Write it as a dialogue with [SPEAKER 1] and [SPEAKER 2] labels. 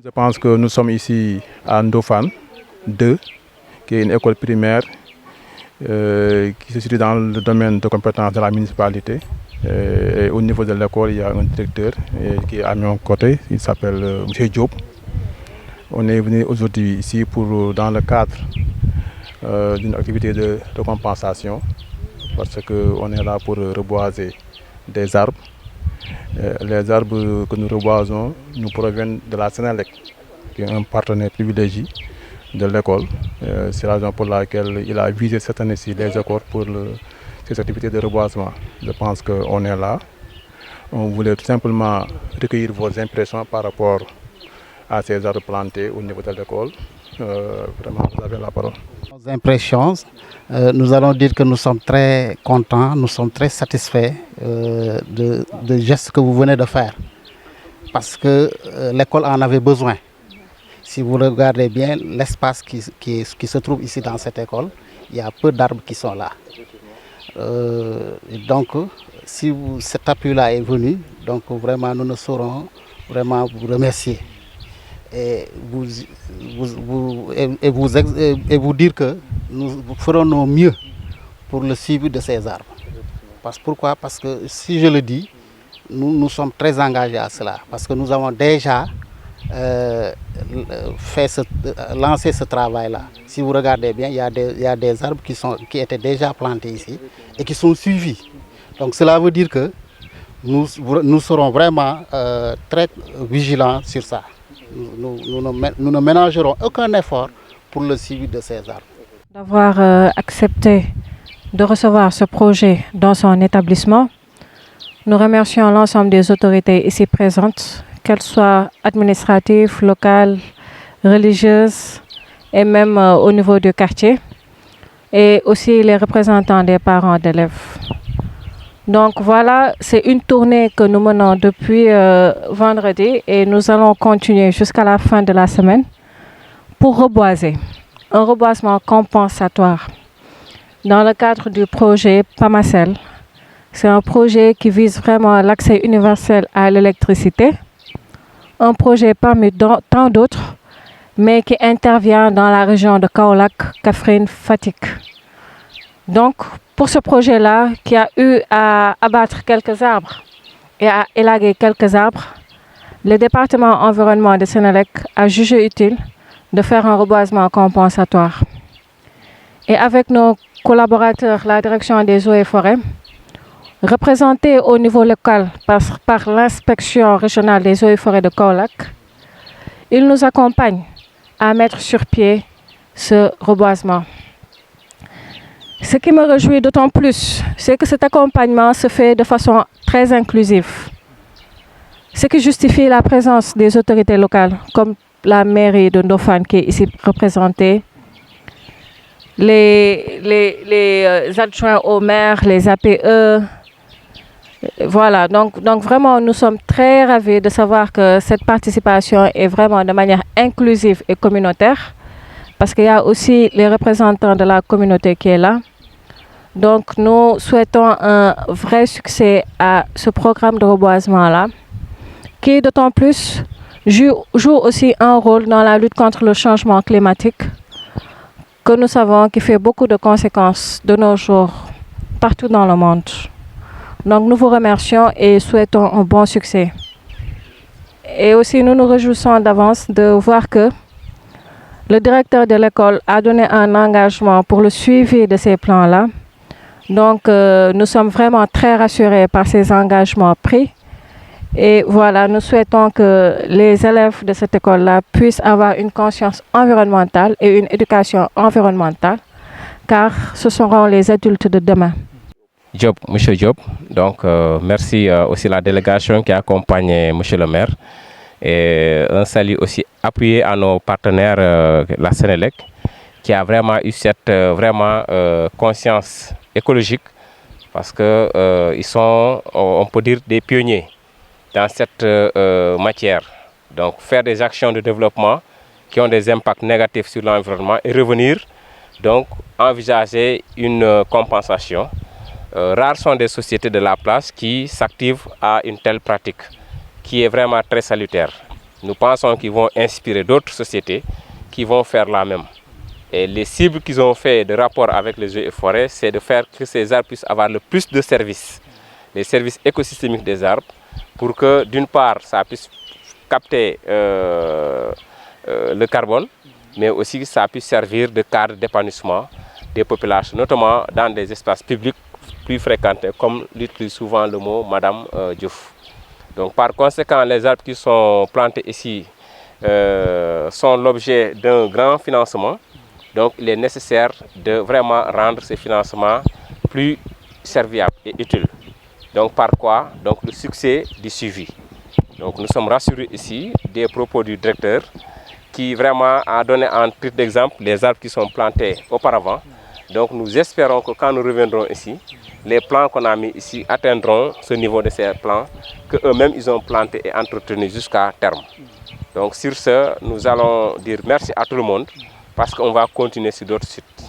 [SPEAKER 1] Je pense que nous sommes ici à Ndofane 2, qui est une école primaire qui se situe dans le domaine de compétence de la municipalité. Et au niveau de l'école, il y a un directeur qui est à mon côté, il s'appelle M. Diop. On est venu aujourd'hui ici dans le cadre d'une activité de compensation, parce qu'on est là pour reboiser des arbres. Les arbres que nous reboisons nous proviennent de la Sénélec, qui est un partenaire privilégié de l'école. C'est la raison pour laquelle il a visé cette année-ci les écoles pour ces activités de reboisement. Je pense qu'on est là. On voulait tout simplement recueillir vos impressions par rapport à ces arbres plantés au niveau de l'école. Vraiment, vous avez la parole.
[SPEAKER 2] Nos impressions, nous allons dire que nous sommes très contents, nous sommes très satisfaits de gestes que vous venez de faire. Parce que l'école en avait besoin. Si vous regardez bien l'espace qui se trouve ici dans cette école, il y a peu d'arbres qui sont là. Donc, si cet appui-là est venu, donc vraiment nous ne saurons vraiment vous remercier. Et vous dire que nous ferons nos mieux pour le suivi de ces arbres. Pourquoi? Parce que si je le dis, nous sommes très engagés à cela. Parce que nous avons déjà lancé ce travail-là. Si vous regardez bien, il y a des arbres qui étaient déjà plantés ici et qui sont suivis. Donc cela veut dire que nous serons vraiment très vigilants sur ça. Nous ne ménagerons aucun effort pour le suivi de ces arbres.
[SPEAKER 3] D'avoir accepté de recevoir ce projet dans son établissement, nous remercions l'ensemble des autorités ici présentes, qu'elles soient administratives, locales, religieuses et même au niveau du quartier, et aussi les représentants des parents d'élèves. Donc voilà, c'est une tournée que nous menons depuis vendredi et nous allons continuer jusqu'à la fin de la semaine pour reboiser, un reboisement compensatoire. Dans le cadre du projet PAMACEL, c'est un projet qui vise vraiment l'accès universel à l'électricité, un projet parmi tant d'autres, mais qui intervient dans la région de Kaolack, Kaffrine, Fatick. Donc, pour ce projet-là, qui a eu à abattre quelques arbres et à élaguer quelques arbres, le département environnement de Sénélec a jugé utile de faire un reboisement compensatoire. Et avec nos collaborateurs, la direction des eaux et forêts, représentés au niveau local par l'inspection régionale des eaux et forêts de Kaolack, ils nous accompagnent à mettre sur pied ce reboisement. Ce qui me réjouit d'autant plus, c'est que cet accompagnement se fait de façon très inclusive. Ce qui justifie la présence des autorités locales, comme la mairie de Ndofane qui est ici représentée, les adjoints au maire, les APE. Voilà, donc vraiment nous sommes très ravis de savoir que cette participation est vraiment de manière inclusive et communautaire, parce qu'il y a aussi les représentants de la communauté qui est là. Donc nous souhaitons un vrai succès à ce programme de reboisement-là, qui d'autant plus joue aussi un rôle dans la lutte contre le changement climatique, que nous savons qui fait beaucoup de conséquences de nos jours partout dans le monde. Donc nous vous remercions et souhaitons un bon succès. Et aussi nous nous réjouissons d'avance de voir que le directeur de l'école a donné un engagement pour le suivi de ces plans-là. Donc nous sommes vraiment très rassurés par ces engagements pris. Et voilà, nous souhaitons que les élèves de cette école-là puissent avoir une conscience environnementale et une éducation environnementale, car ce seront les adultes de demain.
[SPEAKER 4] Diop, Monsieur Diop, donc merci aussi à la délégation qui accompagne Monsieur le maire. Et un salut aussi appuyé à nos partenaires, la Sénélec, qui a vraiment eu cette conscience écologique, parce que ils sont, on peut dire, des pionniers dans cette matière. Donc faire des actions de développement qui ont des impacts négatifs sur l'environnement et revenir, donc envisager une compensation. Rares sont des sociétés de la place qui s'activent à une telle pratique, qui est vraiment très salutaire. Nous pensons qu'ils vont inspirer d'autres sociétés qui vont faire la même. Et les cibles qu'ils ont fait de rapport avec les eaux et forêts, c'est de faire que ces arbres puissent avoir le plus de services, les services écosystémiques des arbres, pour que d'une part, ça puisse capter le carbone, mais aussi que ça puisse servir de cadre d'épanouissement des populations, notamment dans des espaces publics plus fréquentés, comme l'utilise souvent le mot Madame Diouf. Donc par conséquent, les arbres qui sont plantés ici sont l'objet d'un grand financement. Donc il est nécessaire de vraiment rendre ces financements plus serviables et utiles. Donc par quoi? Donc le succès du suivi. Donc nous sommes rassurés ici des propos du directeur qui vraiment a donné en titre d'exemple les arbres qui sont plantés auparavant. Donc nous espérons que quand nous reviendrons ici, les plants qu'on a mis ici atteindront ce niveau de ces plants qu'eux-mêmes ils ont plantés et entretenus jusqu'à terme. Donc sur ce, nous allons dire merci à tout le monde parce qu'on va continuer sur d'autres sites.